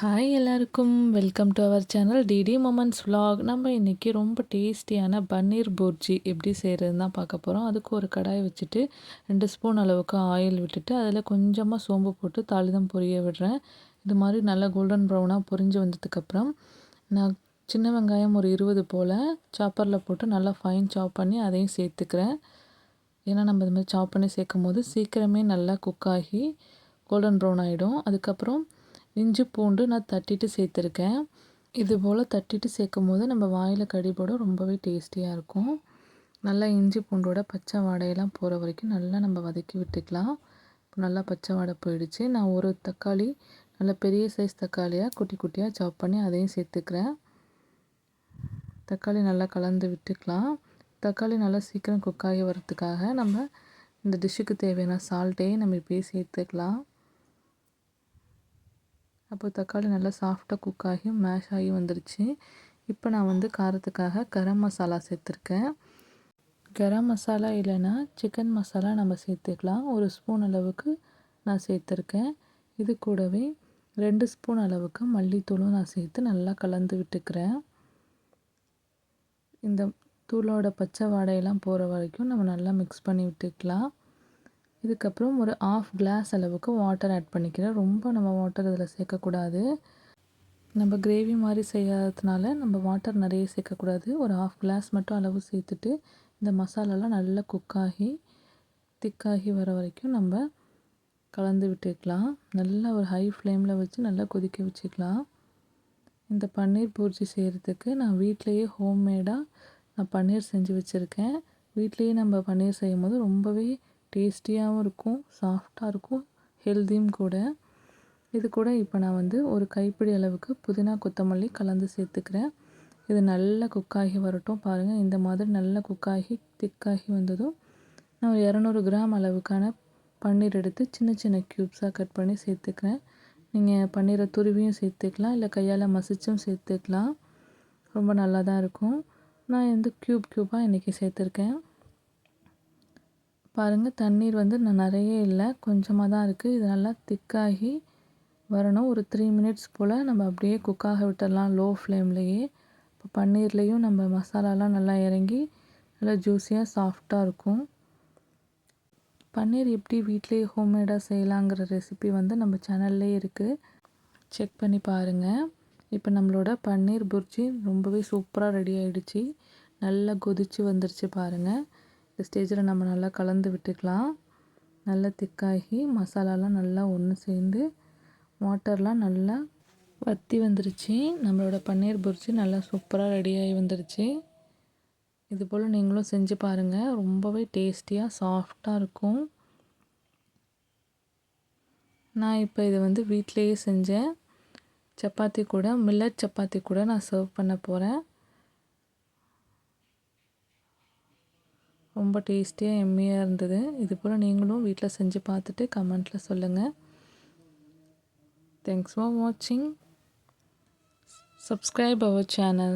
Hi எல்லாருக்கும் welcome to our channel DD moments vlog. நம்ம இன்றைக்கி ரொம்ப டேஸ்டியான பன்னீர் புர்ஜி எப்படி செய்கிறதுன்னு தான் பார்க்க போகிறோம். அதுக்கு ஒரு கடாய் வச்சுட்டு 2 ஸ்பூன் அளவுக்கு ஆயில் விட்டுட்டு அதில் கொஞ்சமாக சோம்பு போட்டு தாளிதம் பொரிய விடுறேன். இது மாதிரி நல்லா கோல்டன் ப்ரௌனாக பொரிஞ்சு வந்ததுக்கப்புறம் நான் சின்ன வெங்காயம் ஒரு 20 போல் சாப்பரில் போட்டு நல்லா ஃபைன் சாப் பண்ணி அதையும் சேர்த்துக்கிறேன். ஏன்னா நம்ம இது மாதிரி சாப் பண்ணி சேர்க்கும் போது சீக்கிரமே நல்லா குக் ஆகி கோல்டன் ப்ரௌன் ஆகிடும். அதுக்கப்புறம் இஞ்சி பூண்டு நான் தட்டிட்டு சேர்த்துருக்கேன். இது போல் தட்டிட்டு சேர்க்கும் போது நம்ம வாயில் கடிபட ரொம்பவே டேஸ்டியாக இருக்கும். நல்லா இஞ்சி பூண்டோட பச்சை வாடையெல்லாம் போகிற வரைக்கும் நல்லா நம்ம வதக்கி விட்டுக்கலாம். நல்லா பச்சை வாடை போயிடுச்சு. நான் ஒரு தக்காளி நல்ல பெரிய சைஸ் தக்காளியாக குட்டி குட்டியாக சாப் பண்ணி அதையும் சேர்த்துக்கிறேன். தக்காளி நல்லா கலந்து விட்டுக்கலாம். தக்காளி நல்லா சீக்கிரம் குக் ஆகி வரதுக்காக நம்ம இந்த டிஷ்ஷுக்கு தேவையான சால்ட்டையும் நம்ம இப்போயே சேர்த்துக்கலாம். அப்போ தக்காளி நல்லா சாஃப்டாக குக் ஆகி மேஷ் ஆகி வந்துடுச்சு. இப்போ நான் காரத்துக்காக கரம் மசாலா சேர்த்துருக்கேன். கரம் மசாலா இல்லைன்னா சிக்கன் மசாலா நம்ம சேர்த்துக்கலாம். 1 ஸ்பூன் அளவுக்கு நான் சேர்த்துருக்கேன். இது கூடவே 2 ஸ்பூன் அளவுக்கு மல்லித்தூளும் நான் சேர்த்து நல்லா கலந்து விட்டுக்கிறேன். இந்த தூளோட பச்சை வாடையெல்லாம் போகிற வரைக்கும் நம்ம நல்லா மிக்ஸ் பண்ணி விட்டுக்கலாம். இதுக்கப்புறம் ஒரு 1/2 கிளாஸ் அளவுக்கு வாட்டர் ஆட் பண்ணிக்கிறேன். ரொம்ப நம்ம வாட்டர் இதில் சேர்க்கக்கூடாது. நம்ம கிரேவி மாதிரி செய்யாததுனால நம்ம வாட்டர் நிறைய சேர்க்கக்கூடாது. ஒரு 1/2 கிளாஸ் மட்டும் அளவு சேர்த்துட்டு இந்த மசாலாலாம் நல்லா குக் ஆகி திக்காகி வர வரைக்கும் நம்ம கலந்து விட்டுக்கலாம். நல்லா ஒரு ஹை ஃப்ளேமில் வச்சு நல்லா கொதிக்க வச்சுக்கலாம். இந்த பன்னீர் பூர்ஜி செய்கிறதுக்கு நான் வீட்டிலையே ஹோம்மேடாக நான் பன்னீர் செஞ்சு வச்சுருக்கேன். வீட்லேயே நம்ம பன்னீர் செய்யும் போது ரொம்பவே டேஸ்டியாகவும் இருக்கும், சாஃப்டாக இருக்கும், ஹெல்த்தியும் கூட. இது கூட இப்போ நான் ஒரு கைப்பிடி அளவுக்கு புதினா கொத்தமல்லி கலந்து சேர்த்துக்கிறேன். இது நல்லா குக்காகி வரட்டும். பாருங்கள், இந்த மாதிரி நல்லா குக்காகி திக்காகி வந்ததும் நான் ஒரு 200 கிராம் அளவுக்கான பன்னீர் எடுத்து சின்ன சின்ன க்யூப்ஸாக கட் பண்ணி சேர்த்துக்கிறேன். நீங்கள் பன்னீரை துருவியும் சேர்த்துக்கலாம், இல்லை கையால் மசிச்சும் சேர்த்துக்கலாம். ரொம்ப நல்லா தான் இருக்கும். நான் க்யூபாக இன்றைக்கி சேர்த்துருக்கேன். பாருங்கள், தண்ணீர் நான் நிறைய இல்லை, கொஞ்சமாக தான் இருக்குது. இது நல்லா திக்காகி வரணும். ஒரு 3 மினிட்ஸ் போல் நம்ம அப்படியே குக்காக விட்டுடலாம் லோ ஃப்ளேம்லேயே. இப்போ பன்னீர்லேயும் நம்ம மசாலாலாம் நல்லா இறங்கி நல்லா ஜூஸியாக சாஃப்டாக இருக்கும். பன்னீர் எப்படி வீட்டிலேயே ஹோம்மேடாக செய்யலாங்கிற ரெசிபி நம்ம சேனல்லே இருக்குது, செக் பண்ணி பாருங்கள். இப்போ நம்மளோட பன்னீர் புர்ஜி ரொம்பவே சூப்பராக ரெடி ஆகிடுச்சு. நல்லா கொதித்து வந்துருச்சு பாருங்கள். இந்த ஸ்டேஜில் நம்ம நல்லா கலந்து விட்டுக்கலாம். நல்லா திக்காகி மசாலாலாம் நல்லா ஒன்று சேர்ந்து வாட்டர்லாம் நல்லா வற்றி வந்துருச்சு. நம்மளோட பன்னீர் புர்ஜி நல்லா சூப்பராக ரெடியாகி வந்துருச்சு. இது போல் நீங்களும் செஞ்சு பாருங்கள். ரொம்பவே டேஸ்டியாக சாஃப்டாக இருக்கும். நான் இப்போ இதை வீட்டிலையே செஞ்சேன். சப்பாத்தி கூட, மில்லட் சப்பாத்தி கூட நான் சர்வ் பண்ண போகிறேன். ரொம்ப டேஸ்டியாக எம்மியாக இருந்தது. இது போல் நீங்களும் வீட்டில் செஞ்சு பார்த்துட்டு கமெண்ட்டில் சொல்லுங்கள். Thanks for watching. Subscribe our channel.